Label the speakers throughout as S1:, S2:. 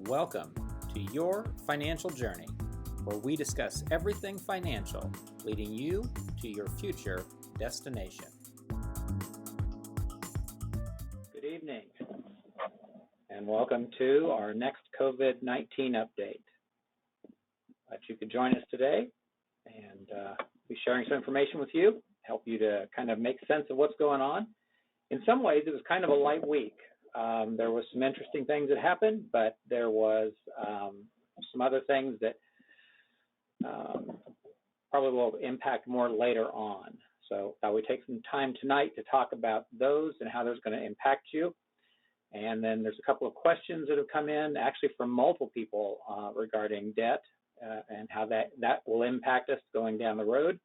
S1: Welcome to Your Financial Journey, where we discuss everything financial, leading you to your future destination. Good evening, and welcome to our next COVID-19 update. Glad you could join us today and be sharing some information with you, help you to kind of make sense of what's going on. In some ways, it was kind of a light week. There was some interesting things that happened, but there was some other things that probably will impact more later on. So we take some time tonight to talk about those and how those are going to impact you. And then there's a couple of questions that have come in, actually from multiple people regarding debt and how that will impact us going down the road.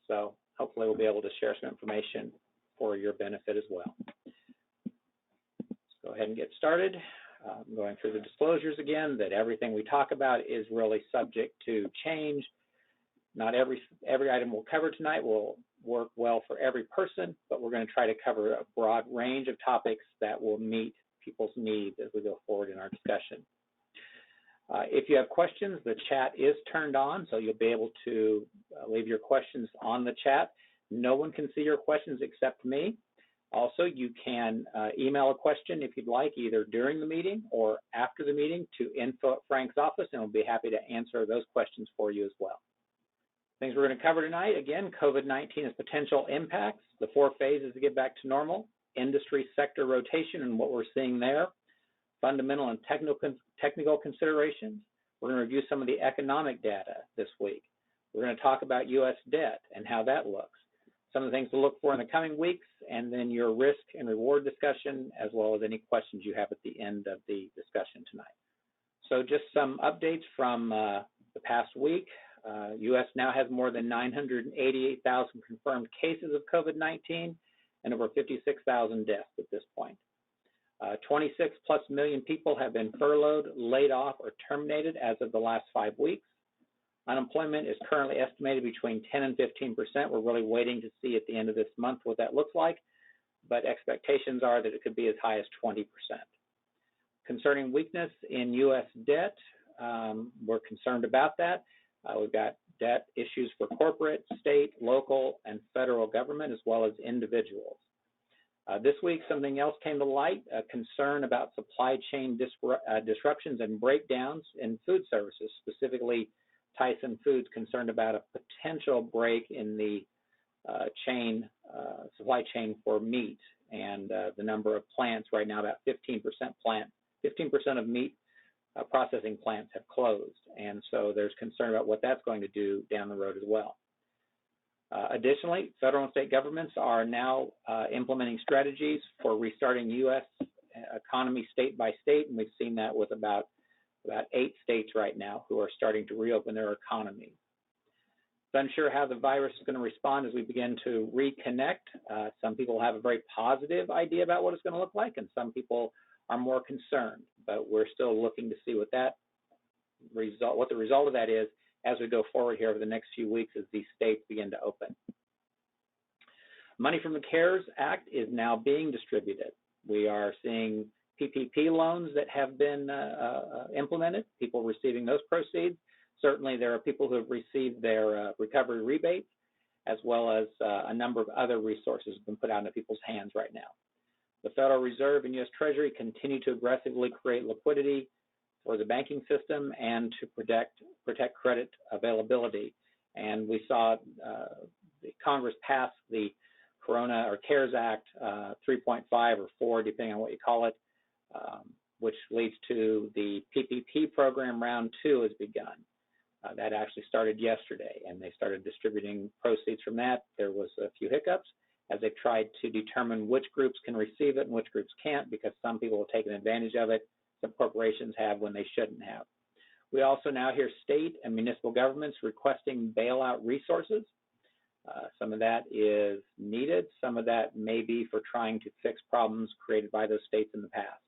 S1: So hopefully we'll be able to share some information for your benefit as well. Go ahead and get started. I'm going through the disclosures again, that everything we talk about is really subject to change. Not every item we'll cover tonight will work well for every person, but we're going to try to cover a broad range of topics that will meet people's needs as we go forward in our discussion. If you have questions, the chat is turned on, so you'll be able to leave your questions on the chat. No one can see your questions except me. Also, you can email a question if you'd like, either during the meeting or after the meeting to info@Frank's office, and we'll be happy to answer those questions for you as well. Things we're going to cover tonight, again, COVID-19's potential impacts, the 4 phases to get back to normal, industry sector rotation and what we're seeing there, fundamental and technical considerations. We're going to review some of the economic data this week. We're going to talk about U.S. debt and how that looks. Some of the things to look for in the coming weeks, and then your risk and reward discussion, as well as any questions you have at the end of the discussion tonight. So just some updates from the past week. U.S. now has more than 988,000 confirmed cases of COVID-19 and over 56,000 deaths at this point. 26 plus million people have been furloughed, laid off, or terminated as of the last 5 weeks. Unemployment is currently estimated between 10 and 15%. We're really waiting to see at the end of this month what that looks like, but expectations are that it could be as high as 20%. Concerning weakness in U.S. debt, we're concerned about that. We've got debt issues for corporate, state, local, and federal government, as well as individuals. This week, something else came to light, a concern about supply chain disruptions and breakdowns in food services, specifically Tyson Foods concerned about a potential break in the supply chain for meat, and the number of plants right now, about 15% of meat processing plants have closed, and so there's concern about what that's going to do down the road as well. Additionally, federal and state governments are now implementing strategies for restarting U.S. economy state by state, and we've seen that with about 8 states right now who are starting to reopen their economy. It's unsure how the virus is going to respond as we begin to reconnect. Some people have a very positive idea about what it's going to look like, and some people are more concerned. But we're still looking to see what the result of that is as we go forward here over the next few weeks as these states begin to open. Money from the CARES Act is now being distributed. We are seeing PPP loans that have been implemented, people receiving those proceeds. Certainly there are people who have received their recovery rebates, as well as a number of other resources have been put out into people's hands right now. The Federal Reserve and U.S. Treasury continue to aggressively create liquidity for the banking system and to protect credit availability. And we saw Congress pass the Corona or CARES Act 3.5 or 4, depending on what you call it, which leads to the PPP program round 2 has begun. That actually started yesterday, and they started distributing proceeds from that. There was a few hiccups as they tried to determine which groups can receive it and which groups can't, because some people have taken advantage of it, some corporations have when they shouldn't have. We also now hear state and municipal governments requesting bailout resources. Some of that is needed. Some of that may be for trying to fix problems created by those states in the past.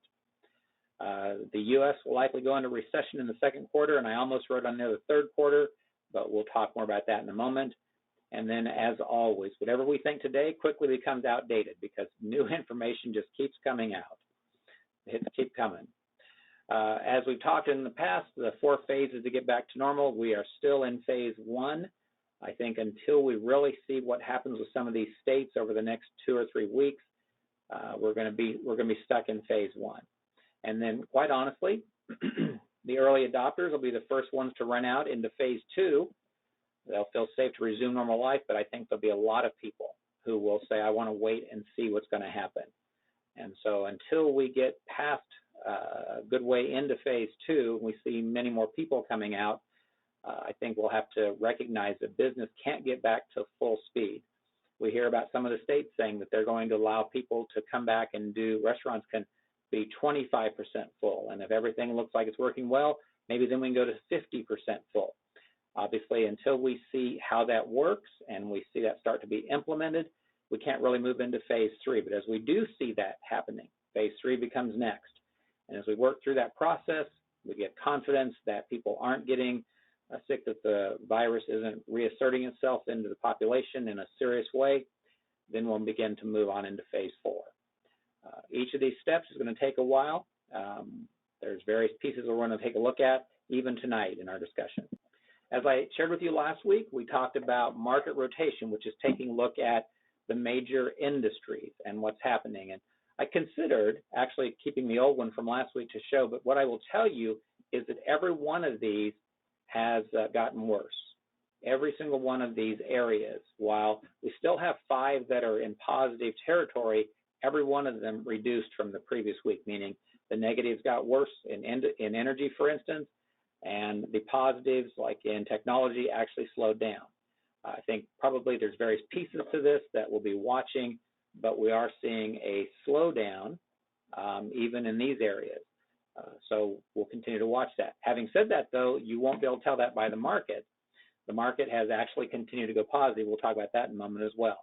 S1: The U.S. will likely go into recession in the second quarter, and I almost wrote on there the third quarter, but we'll talk more about that in a moment. And then, as always, whatever we think today quickly becomes outdated because new information just keeps coming out. The hits keep coming. As we've talked in the past, the 4 phases to get back to normal, we are still in phase 1. I think until we really see what happens with some of these states over the next 2 or 3 weeks, we're going to be stuck in phase 1. And then, quite honestly, the early adopters will be the first ones to run out into phase 2. They'll feel safe to resume normal life, but I think there'll be a lot of people who will say, I want to wait and see what's going to happen. And so until we get past a good way into phase 2, we see many more people coming out, I think we'll have to recognize that business can't get back to full speed. We hear about some of the states saying that they're going to allow people to come back and do, restaurants can be 25% full. And if everything looks like it's working well, maybe then we can go to 50% full. Obviously, until we see how that works and we see that start to be implemented, we can't really move into phase 3. But as we do see that happening, phase 3 becomes next. And as we work through that process, we get confidence that people aren't getting sick, that the virus isn't reasserting itself into the population in a serious way, then we'll begin to move on into phase 4. Each of these steps is going to take a while. There's various pieces we're going to take a look at, even tonight in our discussion. As I shared with you last week, we talked about market rotation, which is taking a look at the major industries and what's happening. And I considered actually keeping the old one from last week to show, but what I will tell you is that every one of these has gotten worse. Every single one of these areas, while we still have 5 that are in positive territory, every one of them reduced from the previous week, meaning the negatives got worse in energy, for instance, and the positives, like in technology, actually slowed down. I think probably there's various pieces to this that we'll be watching, but we are seeing a slowdown even in these areas. So we'll continue to watch that. Having said that, though, you won't be able to tell that by the market. The market has actually continued to go positive. We'll talk about that in a moment as well.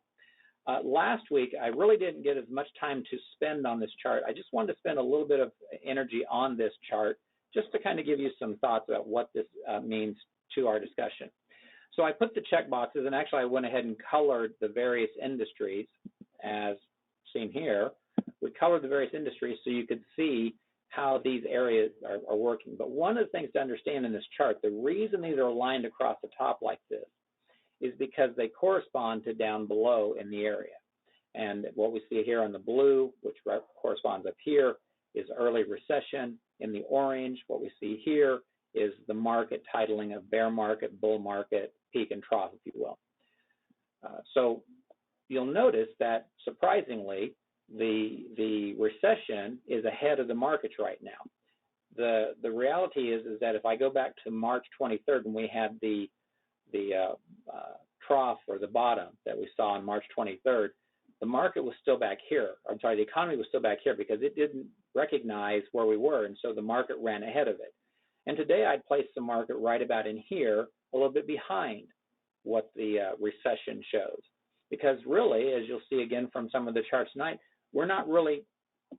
S1: Last week, I really didn't get as much time to spend on this chart. I just wanted to spend a little bit of energy on this chart just to kind of give you some thoughts about what this means to our discussion. So I put the check boxes, and actually I went ahead and colored the various industries as seen here. We colored the various industries so you could see how these areas are working. But one of the things to understand in this chart, the reason these are aligned across the top like this is because they correspond to down below in the area. And what we see here on the blue, which corresponds up here, is early recession. In the orange, what we see here is the market titling of bear market, bull market, peak and trough, if you will. So you'll notice that surprisingly, the recession is ahead of the markets right now. The reality is that if I go back to March 23rd, when we had the trough or the bottom that we saw on March 23rd, the market was still back here. I'm sorry, the economy was still back here because it didn't recognize where we were, and so the market ran ahead of it. And today I'd place the market right about in here, a little bit behind what the recession shows. Because really, as you'll see again from some of the charts tonight, we're not really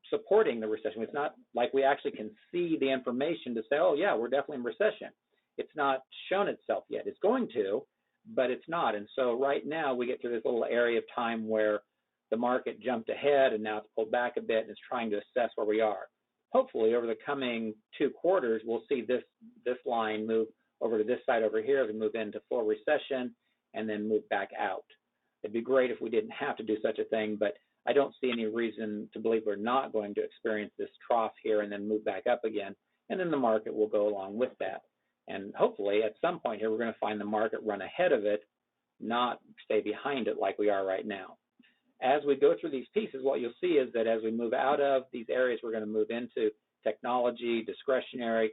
S1: supporting the recession. It's not like we actually can see the information to say, oh yeah, we're definitely in recession. It's not shown itself yet. It's going to, but it's not. And so right now we get through this little area of time where the market jumped ahead and now it's pulled back a bit and it's trying to assess where we are. Hopefully over the coming 2 quarters, we'll see this line move over to this side over here as we move into full recession and then move back out. It'd be great if we didn't have to do such a thing, but I don't see any reason to believe we're not going to experience this trough here and then move back up again, and then the market will go along with that. And hopefully at some point here, we're going to find the market run ahead of it, not stay behind it like we are right now. As we go through these pieces, what you'll see is that as we move out of these areas, we're going to move into technology, discretionary,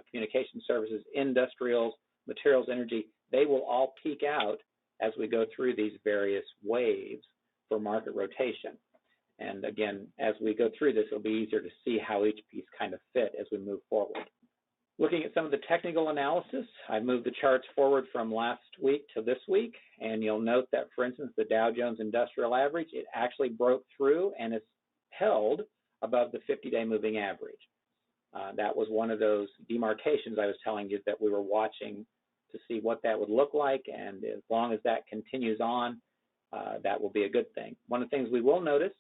S1: communication services, industrials, materials, energy. They will all peak out as we go through these various waves for market rotation. And again, as we go through this, it'll be easier to see how each piece kind of fit as we move forward. Looking at some of the technical analysis, I moved the charts forward from last week to this week, and you'll note that, for instance, the Dow Jones Industrial Average, it actually broke through and is held above the 50-day moving average. That was one of those demarcations I was telling you that we were watching to see what that would look like, and as long as that continues on, that will be a good thing. One of the things we will notice,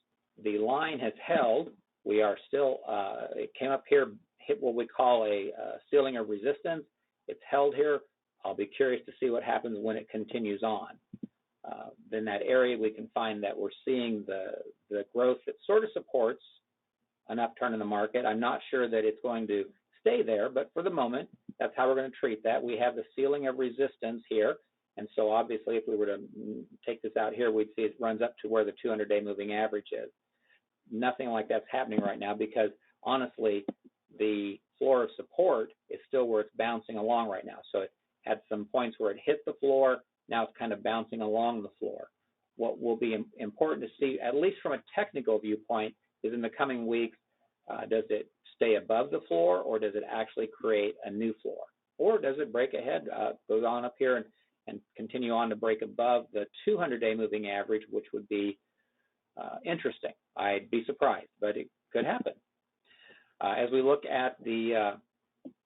S1: the line has held. We are still, it came up here hit what we call a ceiling of resistance. It's held here. I'll be curious to see what happens when it continues on. In that area, we can find that we're seeing the growth that sort of supports an upturn in the market. I'm not sure that it's going to stay there, but for the moment, that's how we're going to treat that. We have the ceiling of resistance here, and so obviously if we were to take this out here, we'd see it runs up to where the 200-day moving average is. Nothing like that's happening right now because, honestly, the floor of support is still where it's bouncing along right now. So it had some points where it hit the floor. Now it's kind of bouncing along the floor. What will be important to see, at least from a technical viewpoint, is in the coming weeks, does it stay above the floor, or does it actually create a new floor? Or does it break ahead, goes on up here and continue on to break above the 200-day moving average, which would be interesting. I'd be surprised, but it could happen. As we look at the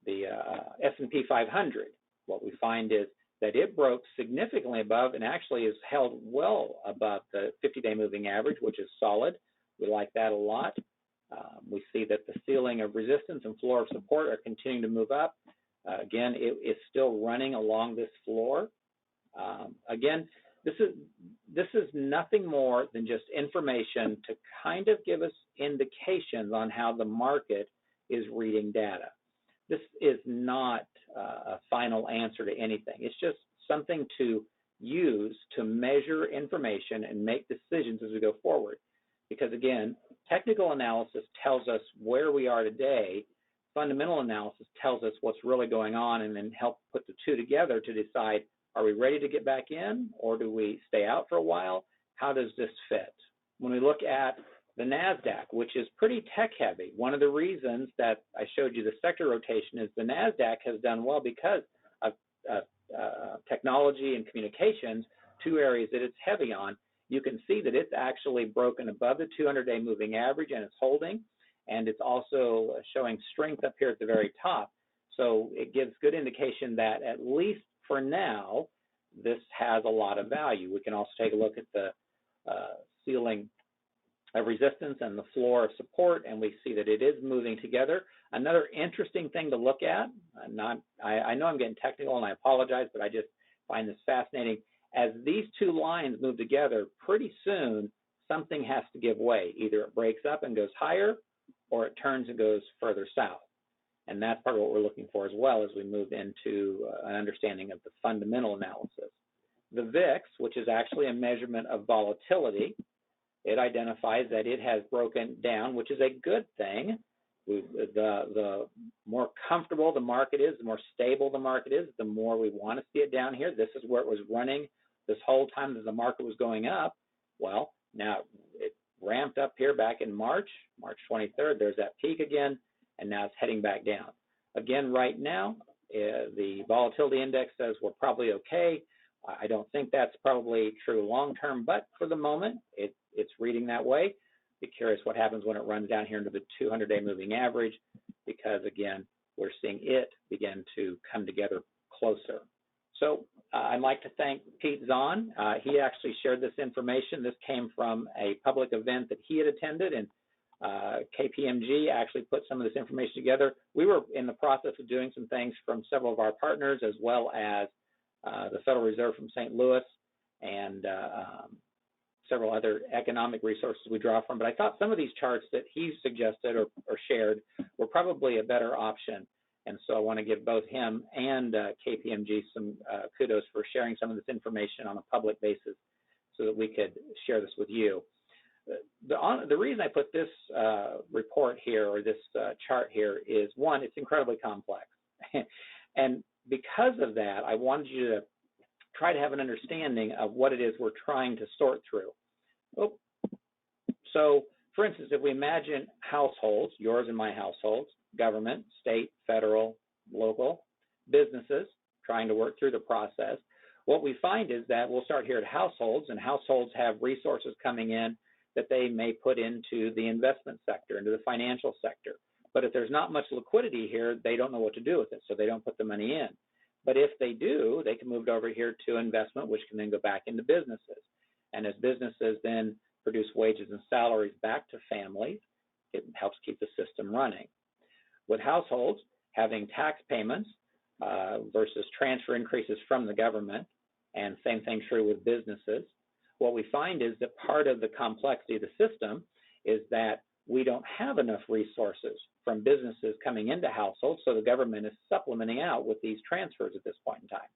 S1: S&P 500, what we find is that it broke significantly above and actually is held well above the 50-day moving average, which is solid. We like that a lot. We see that the ceiling of resistance and floor of support are continuing to move up. Again, it is still running along this floor. Again, this is nothing more than just information to kind of give us indications on how the market is reading data. This is not a final answer to anything. It's just something to use to measure information and make decisions as we go forward. Because again, technical analysis tells us where we are today. Fundamental analysis tells us what's really going on and then help put the two together to decide, are we ready to get back in or do we stay out for a while? How does this fit? When we look at the NASDAQ, which is pretty tech heavy, one of the reasons that I showed you the sector rotation is the NASDAQ has done well because of technology and communications, two areas that it's heavy on. You can see that it's actually broken above the 200-day moving average and it's holding, and it's also showing strength up here at the very top. So it gives good indication that at least for now, this has a lot of value. We can also take a look at the ceiling of resistance and the floor of support, and we see that it is moving together. Another interesting thing to look at, I know I'm getting technical and I apologize, but I just find this fascinating. As these two lines move together, pretty soon something has to give way. Either it breaks up and goes higher, or it turns and goes further south. And that's part of what we're looking for as well as we move into an understanding of the fundamental analysis. The VIX, which is actually a measurement of volatility, it identifies that it has broken down, which is a good thing. The more comfortable the market is, the more stable the market is, the more we want to see it down here. This is where it was running this whole time that the market was going up. Well, now it ramped up here back in March 23rd. There's that peak again, and now it's heading back down. Again, right now, the volatility index says we're probably okay. I don't think that's probably true long term, but for the moment, it's reading that way. Be curious what happens when it runs down here into the 200-day moving average, because again, we're seeing it begin to come together closer. So I'd like to thank Pete Zahn. He actually shared this information. This came from a public event that he had attended, and KPMG actually put some of this information together. We were in the process of doing some things from several of our partners, as well as the Federal Reserve from St. Louis, and several other economic resources we draw from. But I thought some of these charts that he suggested or shared were probably a better option. And so I want to give both him and KPMG some kudos for sharing some of this information on a public basis so that we could share this with you. The reason I put this report here, or this chart here, is one, it's incredibly complex. And because of that, I wanted you to try to have an understanding of what it is we're trying to sort through. Oh. So, for instance, if we imagine households, yours and my households, government, state, federal, local, businesses, trying to work through the process, what we find is that we'll start here at households, and households have resources coming in that they may put into the investment sector, into the financial sector. But if there's not much liquidity here, they don't know what to do with it, so they don't put the money in. But if they do, they can move it over here to investment, which can then go back into businesses. And as businesses then produce wages and salaries back to families, it helps keep the system running. with households having tax payments versus transfer increases from the government, and same thing true with businesses. What we find is that part of the complexity of the system is that we don't have enough resources from businesses coming into households, so the government is supplementing out with these transfers at this point in time.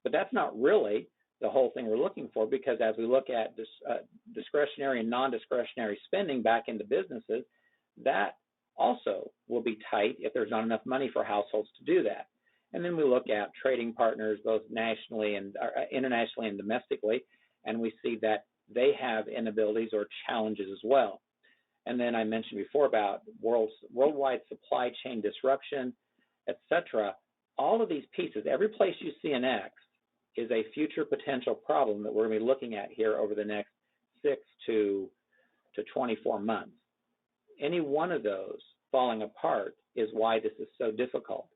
S1: But that's not really the whole thing we're looking for, because as we look at discretionary and non-discretionary spending back into businesses, that also will be tight if there's not enough money for households to do that. And then we look at trading partners, both nationally and internationally and domestically, and we see that they have inabilities or challenges as well. And then I mentioned before about worldwide supply chain disruption, etc. All of these pieces, every place you see an X is a future potential problem that we're going to be looking at here over the next 6 to 24 months. Any one of those falling apart is why this is so difficult.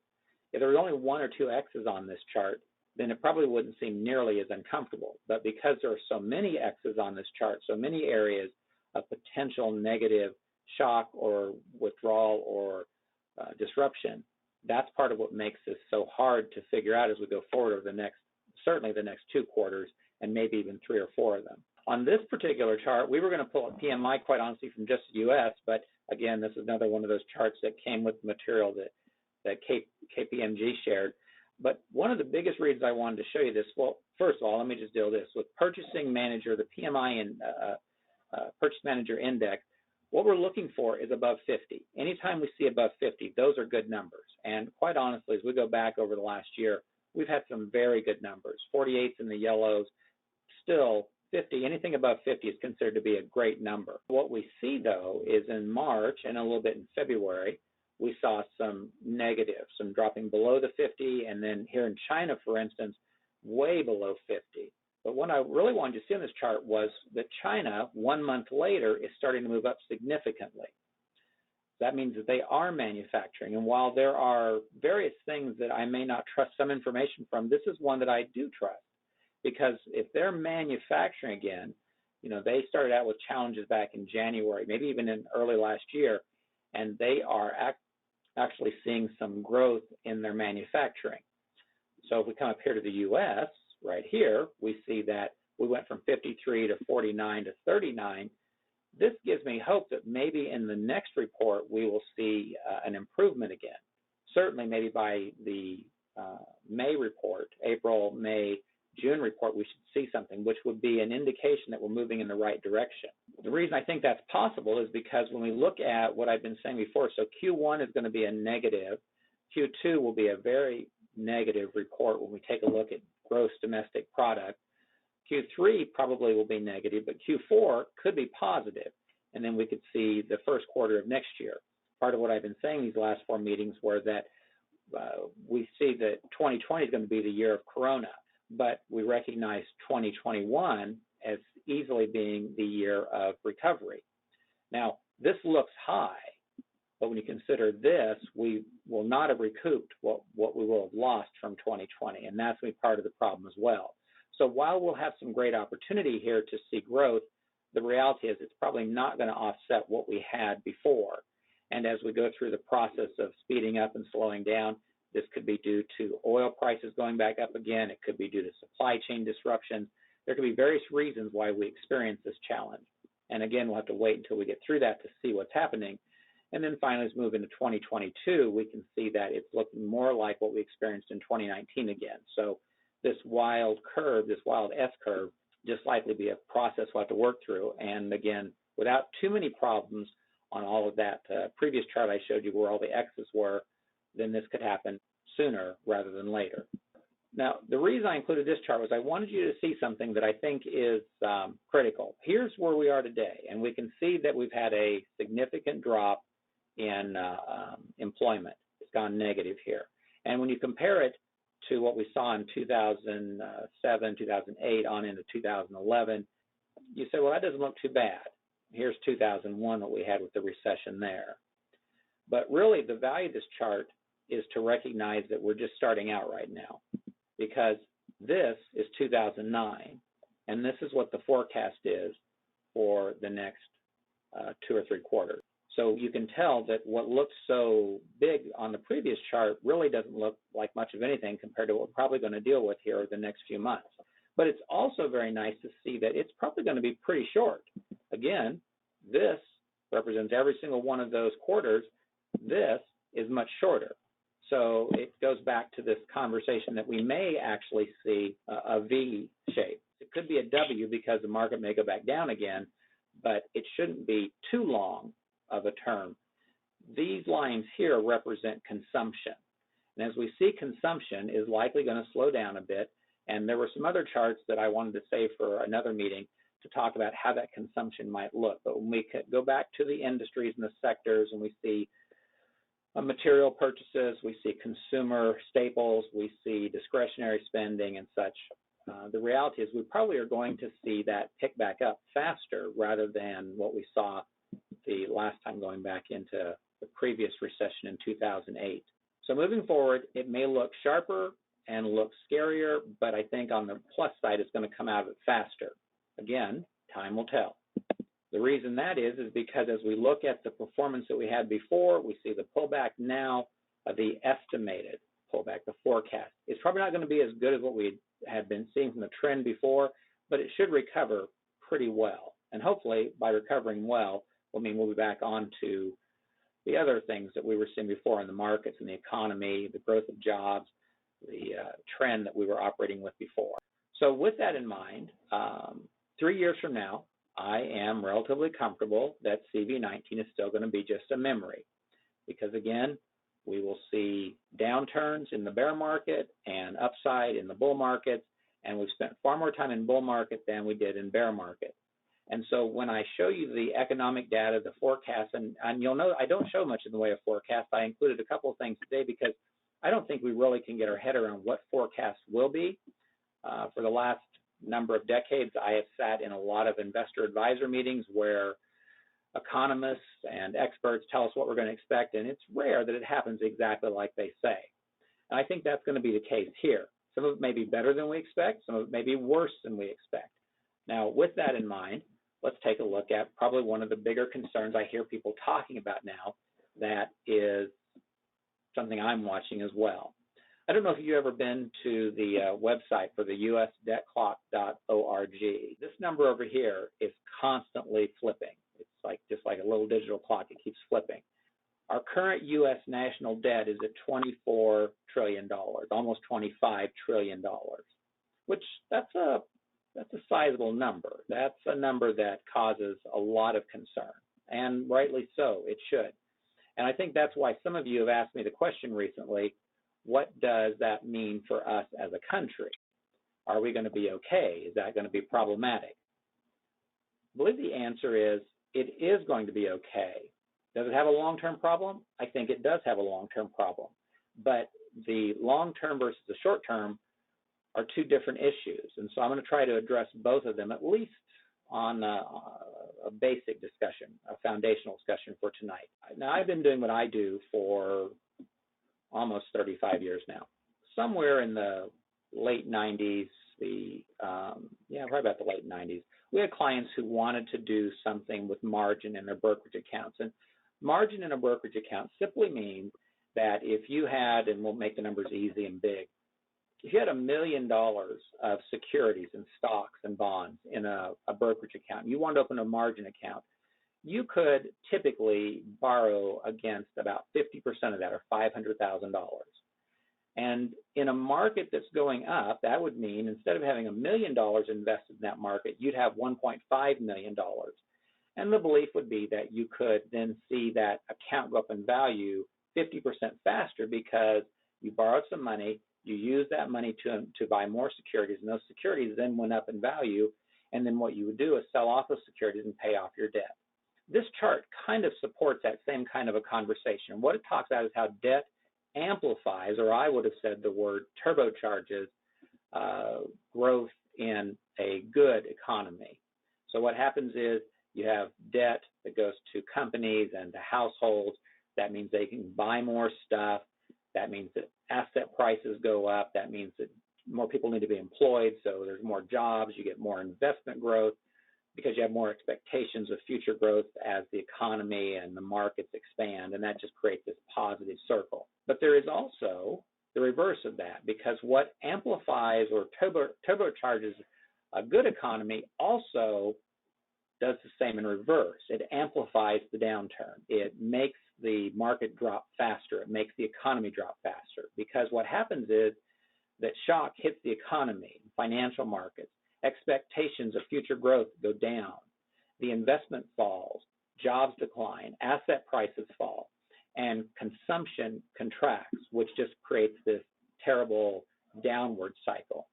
S1: If there were only 1 or 2 X's on this chart, then it probably wouldn't seem nearly as uncomfortable. But because there are so many X's on this chart, so many areas of potential negative shock or withdrawal or disruption, that's part of what makes this so hard to figure out as we go forward over certainly the next 2 quarters, and maybe even 3 or 4 of them. On this particular chart, we were going to pull a PMI, quite honestly, from just the U.S., but again, this is another one of those charts that came with material that KPMG shared. But one of the biggest reasons I wanted to show you this, well, first of all, let me just deal with this. With Purchasing Manager, the PMI and Purchase Manager Index, what we're looking for is above 50. Anytime we see above 50, those are good numbers. And quite honestly, as we go back over the last year, we've had some very good numbers. 48's in the yellows, still 50, anything above 50 is considered to be a great number. What we see, though, is in March and a little bit in February, we saw some negative, some dropping below the 50, and then here in China, for instance, way below 50. But what I really wanted to see on this chart was that China, 1 month later, is starting to move up significantly. That means that they are manufacturing. And while there are various things that I may not trust some information from, this is one that I do trust. Because if they're manufacturing again, they started out with challenges back in January, maybe even in early last year, and they are actually seeing some growth in their manufacturing. So if we come up here to the U.S., right here, we see that we went from 53 to 49 to 39. This gives me hope that maybe in the next report we will see an improvement again. Certainly maybe by the May report, April, May, June report, we should see something, which would be an indication that we're moving in the right direction. The reason I think that's possible is because when we look at what I've been saying before, so Q1 is going to be a negative, Q2 will be a very negative report when we take a look at gross domestic product. Q3 probably will be negative, but Q4 could be positive, and then we could see the first quarter of next year. Part of what I've been saying these last 4 meetings were that we see that 2020 is going to be the year of Corona, but we recognize 2021 as easily being the year of recovery. Now, this looks high, but when you consider this, we will not have recouped what we will have lost from 2020, and that's going to be part of the problem as well. So while we'll have some great opportunity here to see growth, the reality is it's probably not going to offset what we had before. And as we go through the process of speeding up and slowing down, this could be due to oil prices going back up again. It could be due to supply chain disruptions. There could be various reasons why we experience this challenge. And again, we'll have to wait until we get through that to see what's happening. And then finally, as we move into 2022, we can see that it's looking more like what we experienced in 2019 again. So this wild curve, this wild S-curve, just likely be a process we'll have to work through. And again, without too many problems on all of that previous chart I showed you where all the X's were, then this could happen sooner rather than later. Now, the reason I included this chart was I wanted you to see something that I think is critical. Here's where we are today, and we can see that we've had a significant drop in employment. It's gone negative here. And when you compare it to what we saw in 2007, 2008, on into 2011, you say, well, that doesn't look too bad. Here's 2001, what we had with the recession there. But really, the value of this chart is to recognize that we're just starting out right now, because this is 2009, and this is what the forecast is for the next 2 or 3 quarters. So you can tell that what looks so big on the previous chart really doesn't look like much of anything compared to what we're probably going to deal with here the next few months. But it's also very nice to see that it's probably going to be pretty short. Again, this represents every single one of those quarters. This is much shorter. So it goes back to this conversation that we may actually see a V shape. It could be a W because the market may go back down again, but it shouldn't be too long of a term. These lines here represent consumption. And as we see, consumption is likely going to slow down a bit. And there were some other charts that I wanted to save for another meeting to talk about how that consumption might look. But when we go back to the industries and the sectors and we see material purchases, we see consumer staples, we see discretionary spending and such, the reality is we probably are going to see that pick back up faster rather than what we saw the last time going back into the previous recession in 2008. So moving forward, it may look sharper and look scarier, but I think on the plus side, it's going to come out of it faster. Again, time will tell. The reason that is because as we look at the performance that we had before, we see the pullback now, the estimated pullback, the forecast. It's probably not going to be as good as what we had been seeing from the trend before, but it should recover pretty well. And hopefully by recovering well, will mean we'll be back on to the other things that we were seeing before in the markets and the economy, the growth of jobs, the trend that we were operating with before. So with that in mind, 3 years from now, I am relatively comfortable that CV19 is still going to be just a memory because, again, we will see downturns in the bear market and upside in the bull markets, and we've spent far more time in bull market than we did in bear market. And so when I show you the economic data, the forecast, and you'll know I don't show much in the way of forecast. I included a couple of things today because I don't think we really can get our head around what forecasts will be. For the last number of decades, I have sat in a lot of investor advisor meetings where economists and experts tell us what we're going to expect, and it's rare that it happens exactly like they say. And I think that's going to be the case here. Some of it may be better than we expect. Some of it may be worse than we expect. Now, with that in mind, let's take a look at probably one of the bigger concerns I hear people talking about now that is something I'm watching as well. I don't know if you've ever been to the website for the usdebtclock.org. This number over here is constantly flipping. It's like just like a little digital clock. It keeps flipping. Our current U.S. national debt is at $24 trillion, almost $25 trillion, which that's a sizable number. That's a number that causes a lot of concern, and rightly so, it should. And I think that's why some of you have asked me the question recently, what does that mean for us as a country? Are we going to be okay? Is that going to be problematic? I believe the answer is it is going to be okay. Does it have a long-term problem? I think it does have a long-term problem. But the long-term versus the short-term are two different issues. And so I'm going to try to address both of them, at least on a basic discussion, a foundational discussion for tonight. Now, I've been doing what I do for almost 35 years now. Somewhere in the late 90s, probably about the late 90s, we had clients who wanted to do something with margin in their brokerage accounts. And margin in a brokerage account simply means that if you had, and we'll make the numbers easy and big, if you had $1 million of securities and stocks and bonds in a brokerage account, and you wanted to open a margin account, you could typically borrow against about 50% of that, or $500,000. And in a market that's going up, that would mean instead of having $1 million invested in that market, you'd have $1.5 million. And the belief would be that you could then see that account go up in value 50% faster because you borrowed some money, you used that money to buy more securities, and those securities then went up in value, and then what you would do is sell off those securities and pay off your debt. This chart kind of supports that same kind of a conversation. What it talks about is how debt amplifies, or I would have said the word turbocharges, growth in a good economy. So what happens is you have debt that goes to companies and to households. That means they can buy more stuff. That means that asset prices go up. That means that more people need to be employed, so there's more jobs. You get more investment growth. because you have more expectations of future growth as the economy and the markets expand, and that just creates this positive circle. But there is also the reverse of that, because what amplifies or turbocharges a good economy also does the same in reverse. It amplifies the downturn. It makes the market drop faster. It makes the economy drop faster, because what happens is that shock hits the economy, financial markets, expectations of future growth go down, the investment falls, jobs decline, asset prices fall, and consumption contracts, which just creates this terrible downward cycle.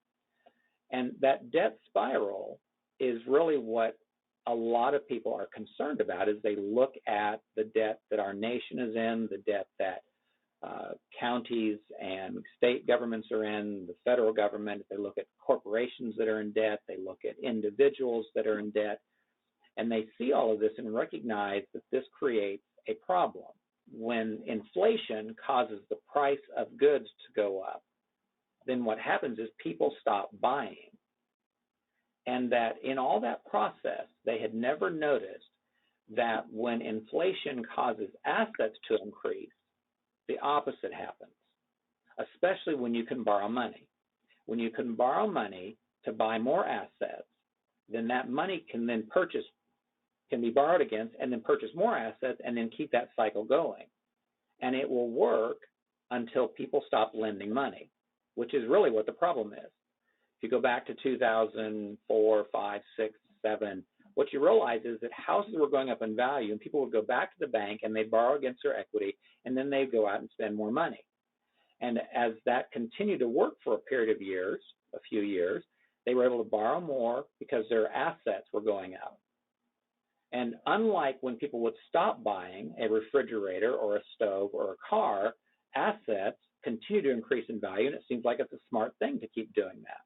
S1: And that debt spiral is really what a lot of people are concerned about as they look at the debt that our nation is in, the debt that counties and state governments are in, the federal government. They look at corporations that are in debt, they look at individuals that are in debt, and they see all of this and recognize that this creates a problem. When inflation causes the price of goods to go up, then what happens is people stop buying. And that in all that process, they had never noticed that when inflation causes assets to increase, the opposite happens, especially when you can borrow money. When you can borrow money to buy more assets, then that money can be borrowed against and then purchase more assets and then keep that cycle going. And it will work until people stop lending money, which is really what the problem is. If you go back to 2004, 5, 6, 7, what you realize is that houses were going up in value and people would go back to the bank and they'd borrow against their equity and then they'd go out and spend more money. And as that continued to work for a period of years, a few years, they were able to borrow more because their assets were going up. And unlike when people would stop buying a refrigerator or a stove or a car, assets continue to increase in value, and it seems like it's a smart thing to keep doing that.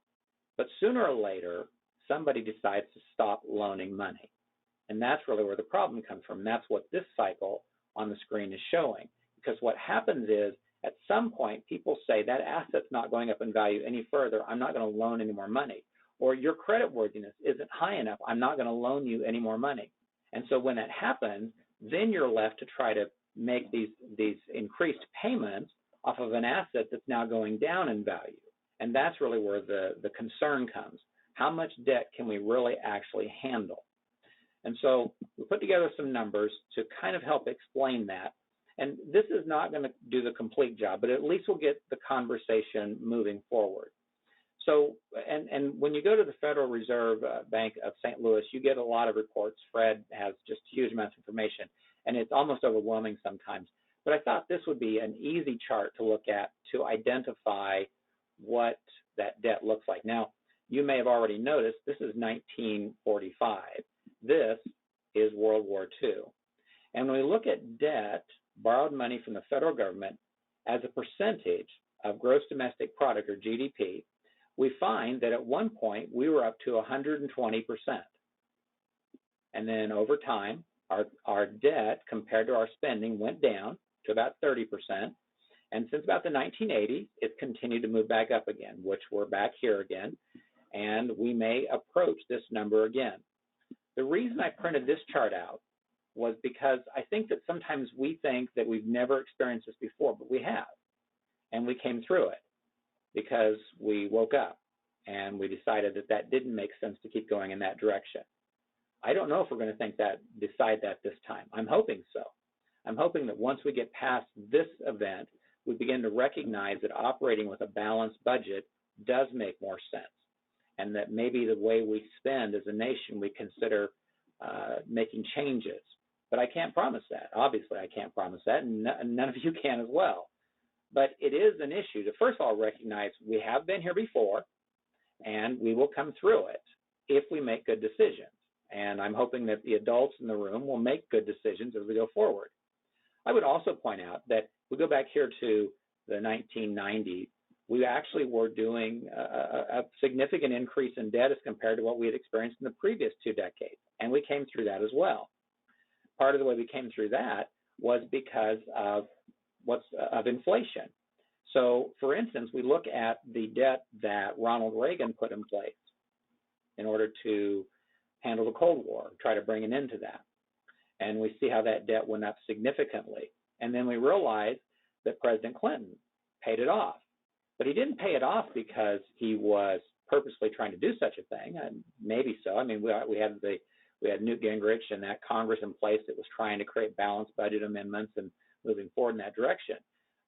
S1: But sooner or later, somebody decides to stop loaning money. And that's really where the problem comes from. That's what this cycle on the screen is showing. Because what happens is, at some point, people say that asset's not going up in value any further. I'm not going to loan any more money. Or your creditworthiness isn't high enough. I'm not going to loan you any more money. And so when that happens, then you're left to try to make these increased payments off of an asset that's now going down in value. And that's really where the concern comes. How much debt can we really actually handle? And so we put together some numbers to kind of help explain that. And this is not going to do the complete job, but at least we'll get the conversation moving forward. So, and when you go to the Federal Reserve Bank of St. Louis, you get a lot of reports. Fred has just huge amounts of information, and it's almost overwhelming sometimes. But I thought this would be an easy chart to look at to identify what that debt looks like. Now, you may have already noticed this is 1945. This is World War II. And when we look at debt, borrowed money from the federal government as a percentage of gross domestic product, or GDP, we find that at one point we were up to 120%. And then over time, our debt compared to our spending went down to about 30%. And since about the 1980s, it's continued to move back up again, which we're back here again. And we may approach this number again. The reason I printed this chart out was because I think that sometimes we think that we've never experienced this before, but we have. And we came through it because we woke up and we decided that that didn't make sense to keep going in that direction. I don't know if we're going to decide that this time. I'm hoping so. I'm hoping that once we get past this event, we begin to recognize that operating with a balanced budget does make more sense, and that maybe the way we spend as a nation, we consider making changes. But I can't promise that. Obviously, I can't promise that, and none of you can as well. But it is an issue to, first of all, recognize we have been here before, and we will come through it if we make good decisions. And I'm hoping that the adults in the room will make good decisions as we go forward. I would also point out that if we go back here to the 1990s, we actually were doing a significant increase in debt as compared to what we had experienced in the previous 2 decades, and we came through that as well. Part of the way we came through that was because of inflation. So, for instance, we look at the debt that Ronald Reagan put in place in order to handle the Cold War, try to bring an end to that. And we see how that debt went up significantly. And then we realize that President Clinton paid it off. But he didn't pay it off because he was purposely trying to do such a thing. And maybe so. I mean, we had Newt Gingrich and that Congress in place that was trying to create balanced budget amendments and moving forward in that direction.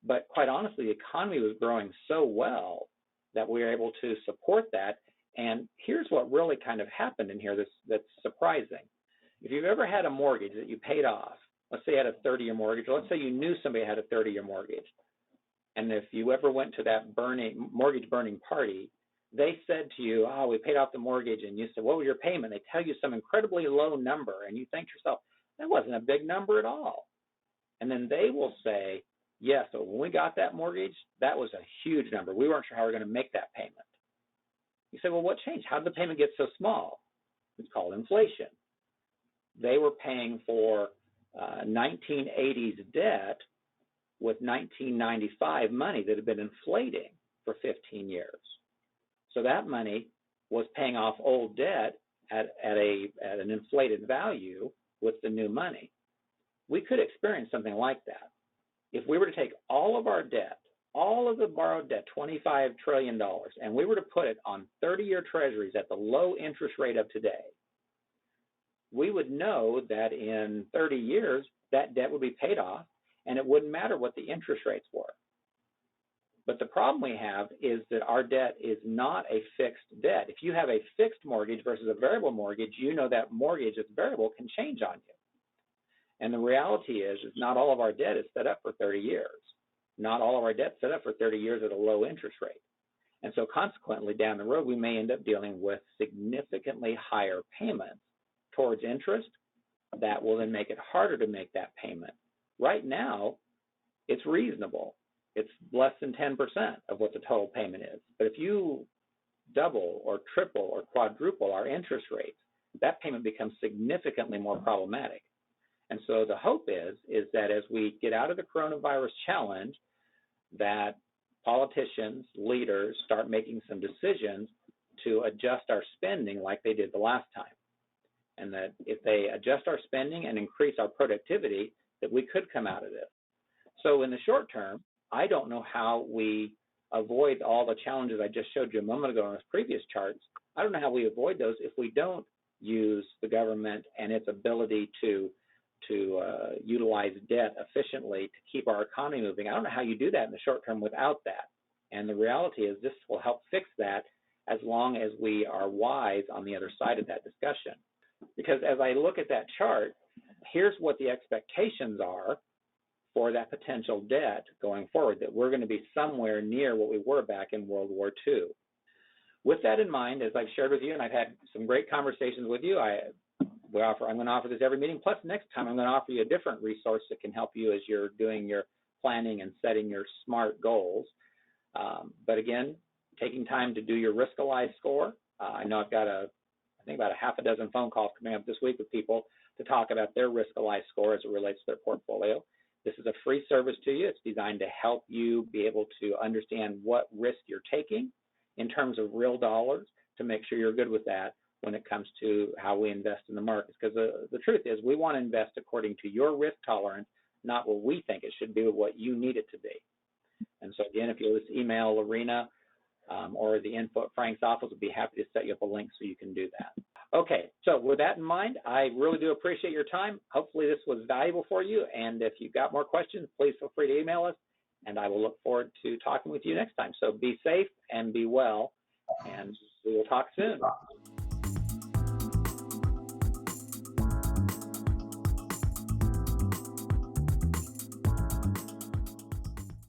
S1: But quite honestly, the economy was growing so well that we were able to support that. And here's what really kind of happened in here that's surprising. If you've ever had a mortgage that you paid off, let's say you had a 30-year mortgage, or let's say you knew somebody had a 30-year mortgage, and if you ever went to that mortgage burning party, they said to you, oh, we paid off the mortgage, and you said, what was your payment? They tell you some incredibly low number, and you think to yourself, that wasn't a big number at all. And then they will say, yes, so when we got that mortgage, that was a huge number. We weren't sure how we were going to make that payment. You say, well, what changed? How did the payment get so small? It's called inflation. They were paying for 1980s debt with 1995 money that had been inflating for 15 years. So that money was paying off old debt at an inflated value with the new money. We could experience something like that. If we were to take all of our debt, all of the borrowed debt, $25 trillion, and we were to put it on 30-year treasuries at the low interest rate of today, we would know that in 30 years, that debt would be paid off, and it wouldn't matter what the interest rates were. But the problem we have is that our debt is not a fixed debt. If you have a fixed mortgage versus a variable mortgage, you know that mortgage that's variable can change on you. And the reality is not all of our debt is set up for 30 years. Not all of our debt is set up for 30 years at a low interest rate. And so consequently, down the road, we may end up dealing with significantly higher payments towards interest. That will then make it harder to make that payment. Right now, it's reasonable. It's less than 10% of what the total payment is. But if you double or triple or quadruple our interest rates, that payment becomes significantly more problematic. And so the hope is that as we get out of the coronavirus challenge, that politicians, leaders start making some decisions to adjust our spending like they did the last time. And that if they adjust our spending and increase our productivity, that we could come out of this. So in the short term, I don't know how we avoid all the challenges I just showed you a moment ago on those previous charts. I don't know how we avoid those if we don't use the government and its ability to utilize debt efficiently to keep our economy moving. I don't know how you do that in the short term without that. And the reality is this will help fix that as long as we are wise on the other side of that discussion. Because as I look at that chart, here's what the expectations are for that potential debt going forward, that we're going to be somewhere near what we were back in World War II. With that in mind, as I've shared with you, and I've had some great conversations with you, I'm going to offer this every meeting. Plus, next time, I'm going to offer you a different resource that can help you as you're doing your planning and setting your SMART goals. But again, taking time to do your Riskalyze score. I know I've got I think about a half a dozen phone calls coming up this week with people to talk about their Riskalyze score as it relates to their portfolio. This is a free service to you. It's designed to help you be able to understand what risk you're taking in terms of real dollars to make sure you're good with that when it comes to how we invest in the markets. Because the truth is we want to invest according to your risk tolerance, not what we think it should be, but what you need it to be. And so again, if you'll just email Lorena or the info at Frank's office, we'll be happy to set you up a link so you can do that. Okay, so with that in mind, I really do appreciate your time. Hopefully this was valuable for you. And if you've got more questions, please feel free to email us, and I will look forward to talking with you next time. So be safe and be well, and we will talk soon.